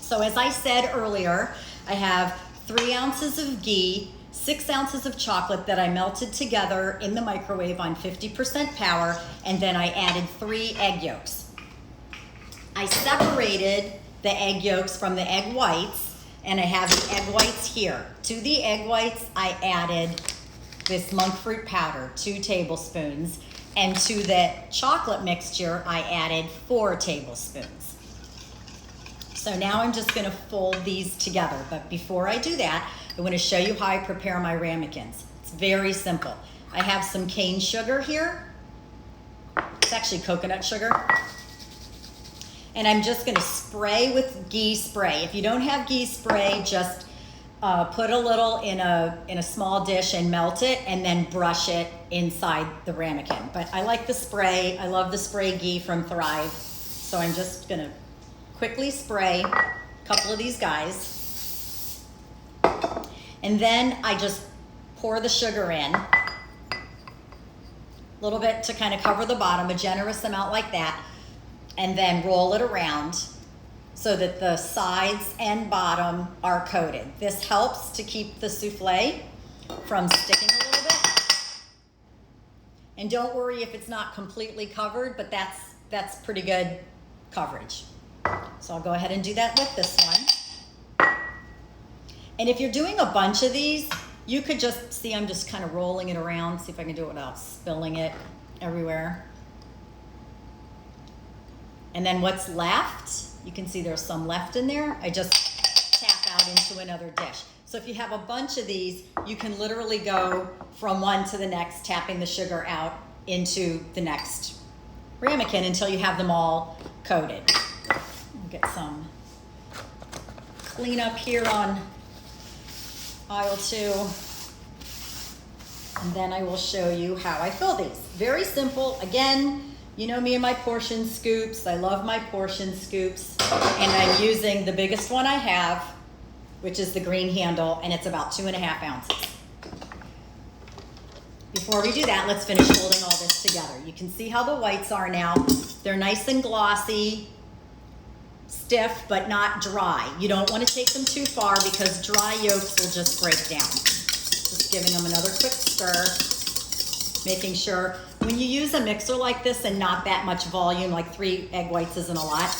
So as I said earlier, I have 3 ounces of ghee, 6 ounces of chocolate that I melted together in the microwave on 50% power, and then I added 3 egg yolks. I separated the egg yolks from the egg whites, and I have the egg whites here. To the egg whites, I added this monk fruit powder, 2 tablespoons, and to the chocolate mixture, I added 4 tablespoons. So now I'm just gonna fold these together, but before I do that, I wanna show you how I prepare my ramekins. It's very simple. I have some cane sugar here. It's actually coconut sugar. And I'm just gonna spray with ghee spray. If you don't have ghee spray, just put a little in a small dish and melt it, and then brush it inside the ramekin. But I like the spray. I love the spray ghee from Thrive. So I'm just gonna quickly spray a couple of these guys. And then I just pour the sugar in. A little bit to kind of cover the bottom, a generous amount like that. And then roll it around so that the sides and bottom are coated. This helps to keep the soufflé from sticking a little bit. And don't worry if it's not completely covered, but that's pretty good coverage. So I'll go ahead and do that with this one. And if you're doing a bunch of these, you could just see I'm just kind of rolling it around, see if I can do it without spilling it everywhere. And then what's left, you can see there's some left in there. I just tap out into another dish. So if you have a bunch of these, you can literally go from one to the next, tapping the sugar out into the next ramekin until you have them all coated. I'll get some cleanup here on aisle 2. And then I will show you how I fill these. Very simple. Again, you know me and my portion scoops. I love my portion scoops. And I'm using the biggest one I have, which is the green handle, and it's about 2.5 ounces. Before we do that, let's finish folding all this together. You can see how the whites are now. They're nice and glossy, stiff, but not dry. You don't want to take them too far because dry yolks will just break down. Just giving them another quick stir, making sure when you use a mixer like this and not that much volume, like 3 egg whites isn't a lot,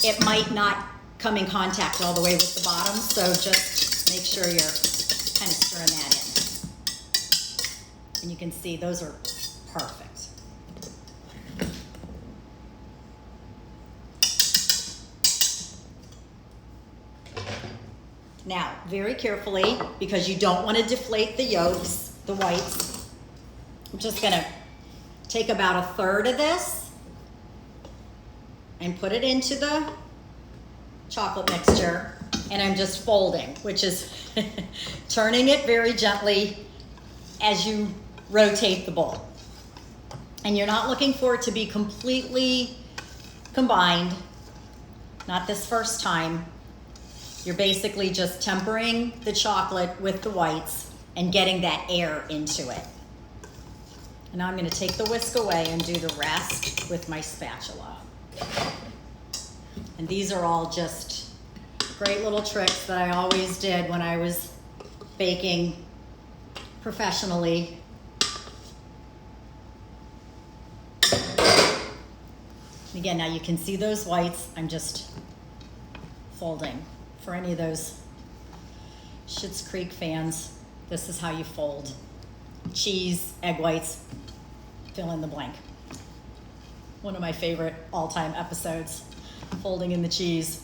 it might not come in contact all the way with the bottom, so just make sure you're kind of stirring that in. And you can see those are perfect. Now, very carefully, because you don't want to deflate the yolks, the whites, I'm just gonna take about 1/3 of this and put it into the chocolate mixture, and I'm just folding, which is turning it very gently as you rotate the bowl. And you're not looking for it to be completely combined, not this first time. You're basically just tempering the chocolate with the whites and getting that air into it. And now I'm going to take the whisk away and do the rest with my spatula. And these are all just great little tricks that I always did when I was baking professionally. Again, now you can see those whites. I'm just folding. For any of those Schitt's Creek fans, this is how you fold. Cheese, egg whites, fill in the blank. One of my favorite all-time episodes, folding in the cheese.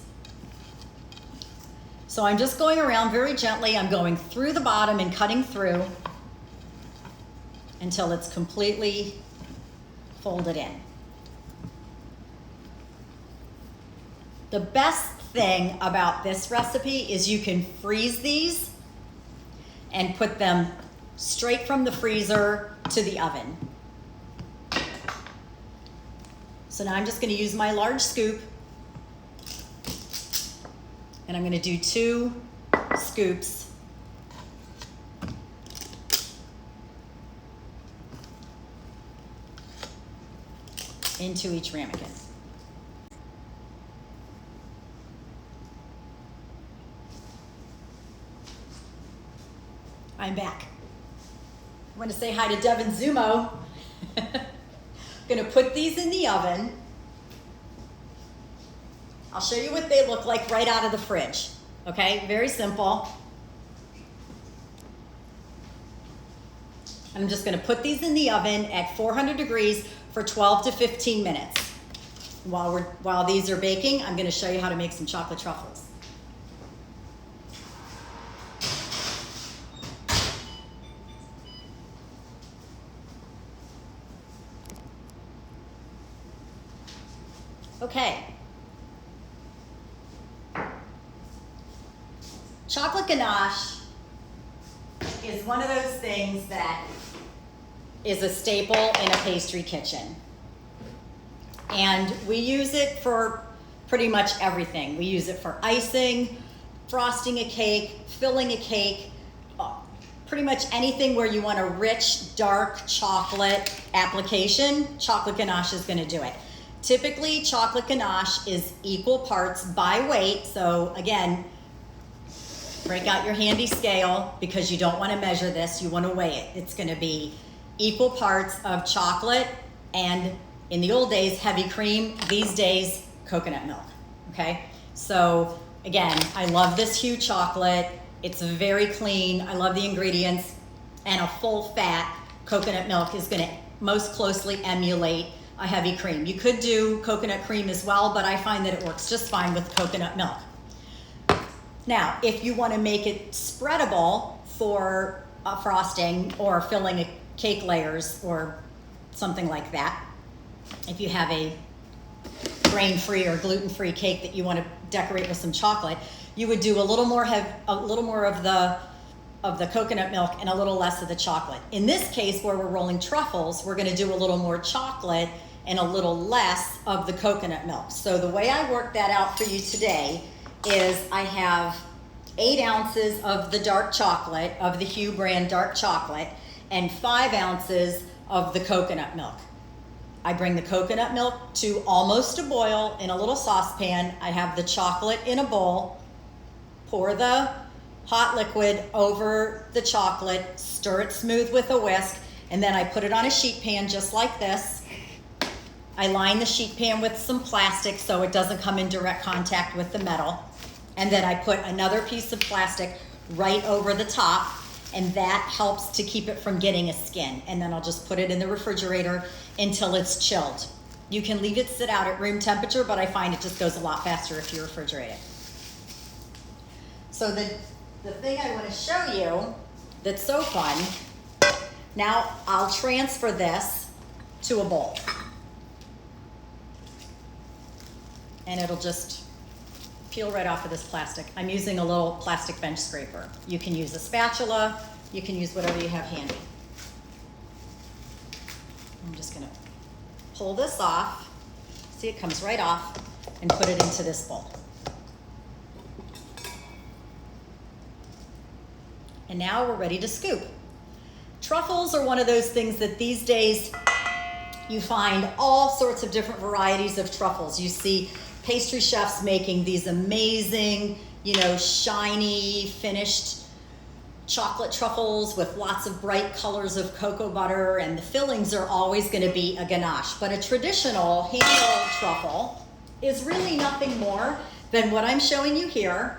So I'm just going around very gently. I'm going through the bottom and cutting through until it's completely folded in. The best thing about this recipe is you can freeze these and put them straight from the freezer to the oven. So now I'm just going to use my large scoop, and I'm going to do 2 scoops into each ramekin. I'm back. I want to say hi to Devin Zumo. I'm gonna put these in the oven. I'll show you what they look like right out of the fridge. Okay, very simple. I'm just gonna put these in the oven at 400 degrees for 12 to 15 minutes. While these are baking, I'm gonna show you how to make some chocolate truffles. Okay. Chocolate ganache is one of those things that is a staple in a pastry kitchen. And we use it for pretty much everything. We use it for icing, frosting a cake, filling a cake, pretty much anything where you want a rich, dark chocolate application, chocolate ganache is gonna do it. Typically, chocolate ganache is equal parts by weight. So again, break out your handy scale because you don't want to measure this, you want to weigh it. It's going to be equal parts of chocolate and, in the old days, heavy cream. These days, coconut milk. Okay, so again, I love this Hue chocolate. It's very clean. I love the ingredients, and a full fat coconut milk is going to most closely emulate a heavy cream. You could do coconut cream as well, but I find that it works just fine with coconut milk. Now, if you want to make it spreadable for frosting or filling a cake layers or something like that, if you have a grain-free or gluten-free cake that you want to decorate with some chocolate, you would do a little more of the coconut milk and a little less of the chocolate. In this case, where we're rolling truffles, we're going to do a little more chocolate and a little less of the coconut milk. So the way I work that out for you today is I have 8 ounces of the dark chocolate, of the Hue brand dark chocolate, and 5 ounces of the coconut milk. I bring the coconut milk to almost a boil in a little saucepan. I have the chocolate in a bowl, pour the hot liquid over the chocolate, stir it smooth with a whisk, and then I put it on a sheet pan just like this. I line the sheet pan with some plastic so it doesn't come in direct contact with the metal. And then I put another piece of plastic right over the top, and that helps to keep it from getting a skin. And then I'll just put it in the refrigerator until it's chilled. You can leave it sit out at room temperature, but I find it just goes a lot faster if you refrigerate it. So the thing I want to show you that's so fun, now I'll transfer this to a bowl. And it'll just peel right off of this plastic. I'm using a little plastic bench scraper. You can use a spatula, you can use whatever you have handy. I'm just gonna pull this off. See, it comes right off, and put it into this bowl. And now we're ready to scoop. Truffles are one of those things that these days you find all sorts of different varieties of truffles. You see pastry chefs making these amazing, shiny, finished chocolate truffles with lots of bright colors of cocoa butter, and the fillings are always going to be a ganache. But a traditional hand-rolled truffle is really nothing more than what I'm showing you here,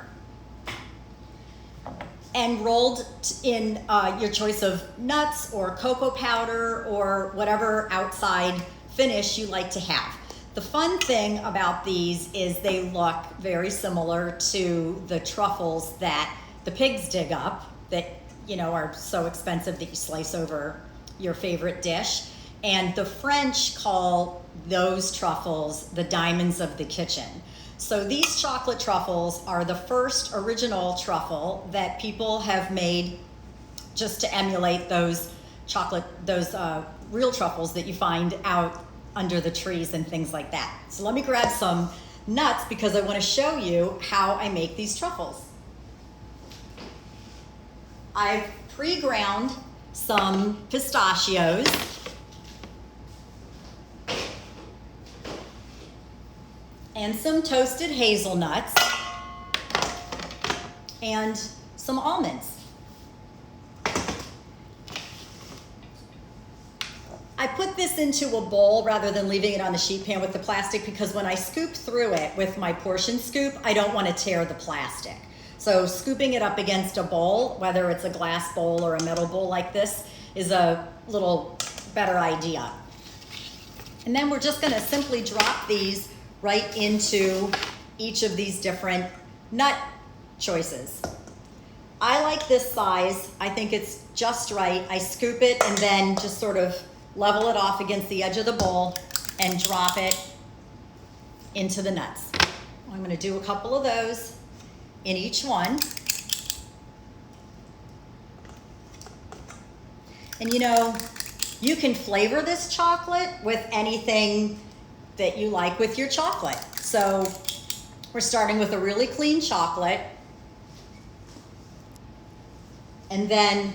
and rolled in your choice of nuts or cocoa powder or whatever outside finish you like to have. The fun thing about these is they look very similar to the truffles that the pigs dig up that, are so expensive that you slice over your favorite dish. And the French call those truffles the diamonds of the kitchen. So these chocolate truffles are the first original truffle that people have made just to emulate those real truffles that you find out under the trees and things like that. So let me grab some nuts because I want to show you how I make these truffles. I've pre-ground some pistachios, and some toasted hazelnuts, and some almonds. I put this into a bowl rather than leaving it on the sheet pan with the plastic because when I scoop through it with my portion scoop, I don't want to tear the plastic. So scooping it up against a bowl, whether it's a glass bowl or a metal bowl like this, is a little better idea. And then we're just going to simply drop these right into each of these different nut choices. I like this size. I think it's just right. I scoop it and then just sort of level it off against the edge of the bowl and drop it into the nuts. I'm going to do a couple of those in each one. And you know, you can flavor this chocolate with anything that you like with your chocolate. So we're starting with a really clean chocolate. And then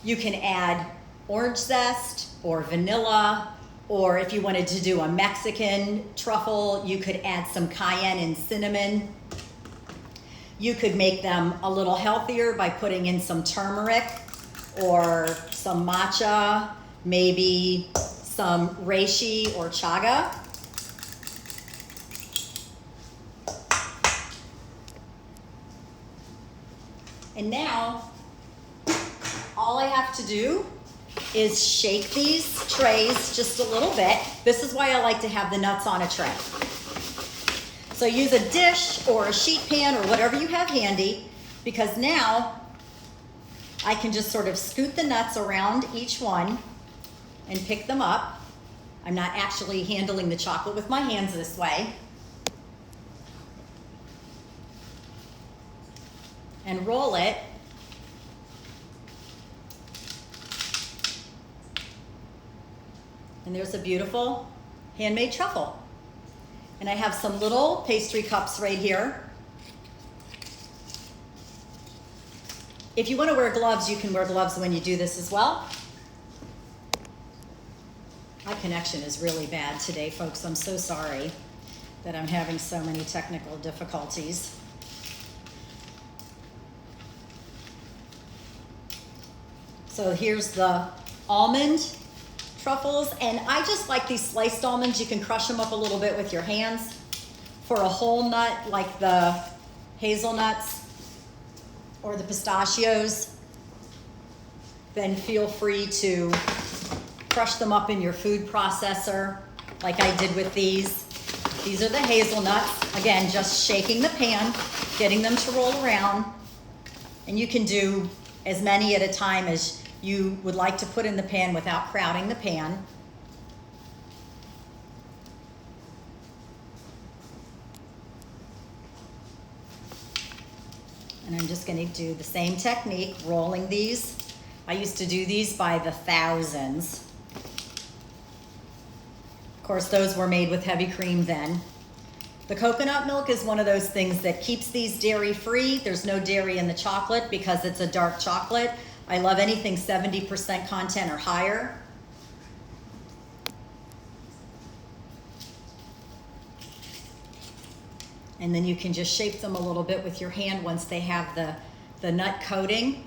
you can add orange zest or vanilla, or if you wanted to do a Mexican truffle, you could add some cayenne and cinnamon. You could make them a little healthier by putting in some turmeric or some matcha, maybe some reishi or chaga. And now, all I have to do is shake these trays just a little bit. This is why I like to have the nuts on a tray. So use a dish or a sheet pan or whatever you have handy, because now I can just sort of scoot the nuts around each one and pick them up. I'm not actually handling the chocolate with my hands this way. And roll it. And there's a beautiful handmade truffle. And I have some little pastry cups right here. If you want to wear gloves, you can wear gloves when you do this as well. My connection is really bad today, folks. I'm so sorry that I'm having so many technical difficulties. So here's the almond truffles, and I just like these sliced almonds. You can crush them up a little bit with your hands. For a whole nut like the hazelnuts or the pistachios, then feel free to crush them up in your food processor like I did with these. These are the hazelnuts. Again, just shaking the pan, getting them to roll around, and you can do as many at a time as you would like to put in the pan without crowding the pan. And I'm just going to do the same technique, rolling these. I used to do these by the thousands. Of course, those were made with heavy cream then. The coconut milk is one of those things that keeps these dairy-free. There's no dairy in the chocolate because it's a dark chocolate. I love anything 70% content or higher. And then you can just shape them a little bit with your hand once they have the nut coating.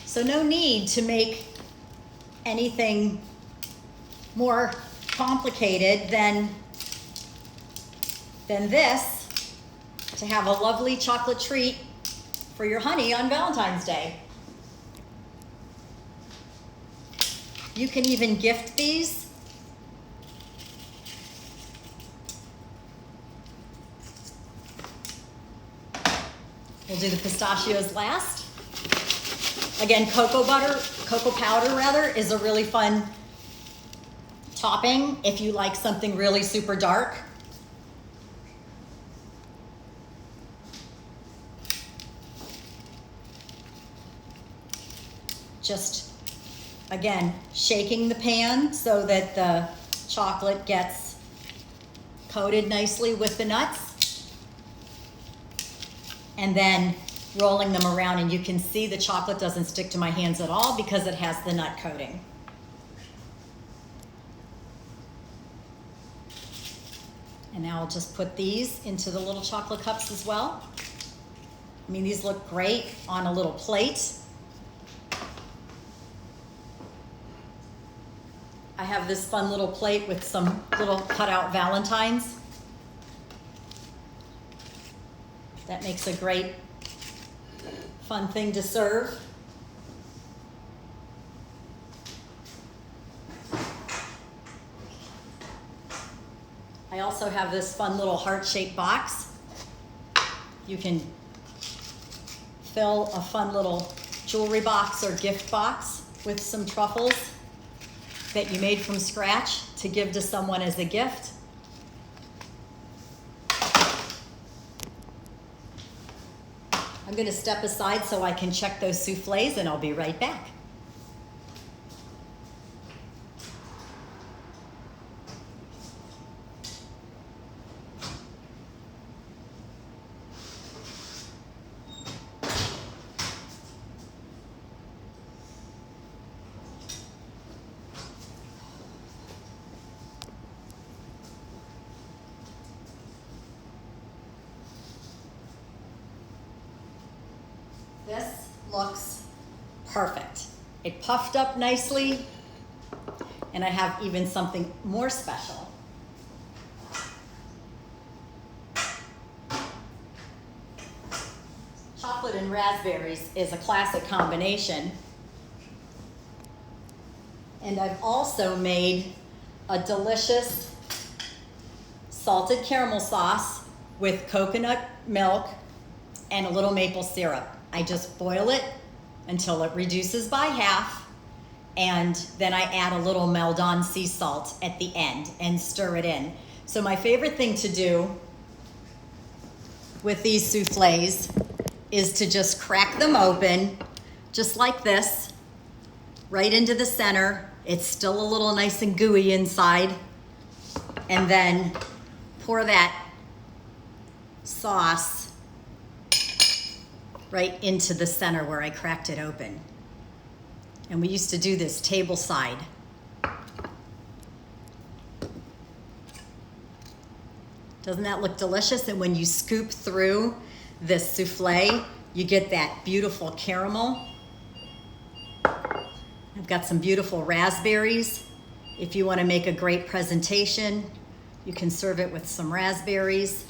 So no need to make anything more complicated than this to have a lovely chocolate treat for your honey on Valentine's Day. You can even gift these. We'll do the pistachios last. Again, cocoa powder rather, is a really fun topping if you like something really super dark. Just, again, shaking the pan so that the chocolate gets coated nicely with the nuts. And then rolling them around, and you can see the chocolate doesn't stick to my hands at all because it has the nut coating. And now I'll just put these into the little chocolate cups as well. I mean, these look great on a little plate. I have this fun little plate with some little cutout valentines. That makes a great fun thing to serve. I also have this fun little heart-shaped box. You can fill a fun little jewelry box or gift box with some truffles that you made from scratch to give to someone as a gift. I'm going to step aside so I can check those soufflés, and I'll be right back. This looks perfect. It puffed up nicely, and I have even something more special. Chocolate and raspberries is a classic combination. And I've also made a delicious salted caramel sauce with coconut milk and a little maple syrup. I just boil it until it reduces by half, and then I add a little Maldon sea salt at the end and stir it in. So my favorite thing to do with these soufflés is to just crack them open, just like this, right into the center. It's still a little nice and gooey inside, and then pour that sauce right into the center where I cracked it open. And we used to do this table side. Doesn't that look delicious? And when you scoop through this souffle, you get that beautiful caramel. I've got some beautiful raspberries. If you want to make a great presentation, you can serve it with some raspberries.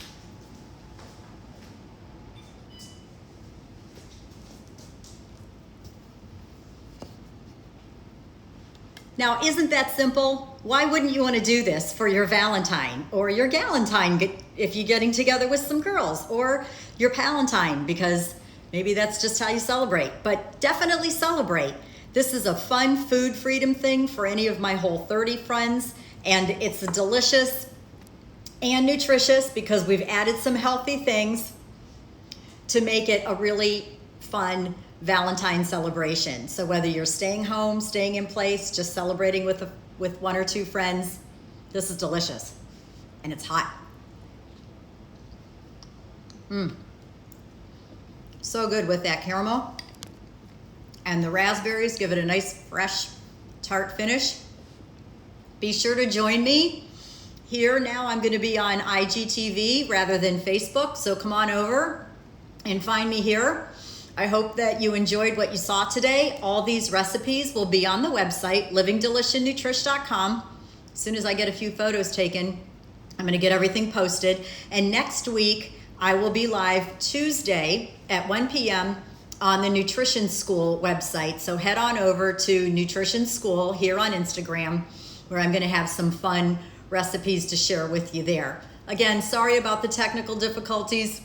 Now, isn't that simple? Why wouldn't you want to do this for your Valentine or your Galentine if you're getting together with some girls, or your Palentine, because maybe that's just how you celebrate, but definitely celebrate. This is a fun food freedom thing for any of my Whole30 friends, and it's delicious and nutritious because we've added some healthy things to make it a really fun Valentine celebration. So whether you're staying home, staying in place, just celebrating with one or two friends, this is delicious, and it's hot. So good with that caramel, and the raspberries give it a nice fresh tart finish. Be sure to join me here. Now I'm going to be on IGTV rather than Facebook, so come on over and find me here. I hope that you enjoyed what you saw today. All these recipes will be on the website, livingdeliciousnutrish.com. As soon as I get a few photos taken, I'm gonna get everything posted. And next week, I will be live Tuesday at 1 p.m. on the Nutrition School website. So head on over to Nutrition School here on Instagram, where I'm gonna have some fun recipes to share with you there. Again, sorry about the technical difficulties,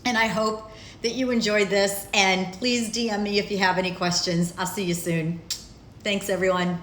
and I hope that you enjoyed this, and please DM me if you have any questions. I'll see you soon. Thanks, everyone.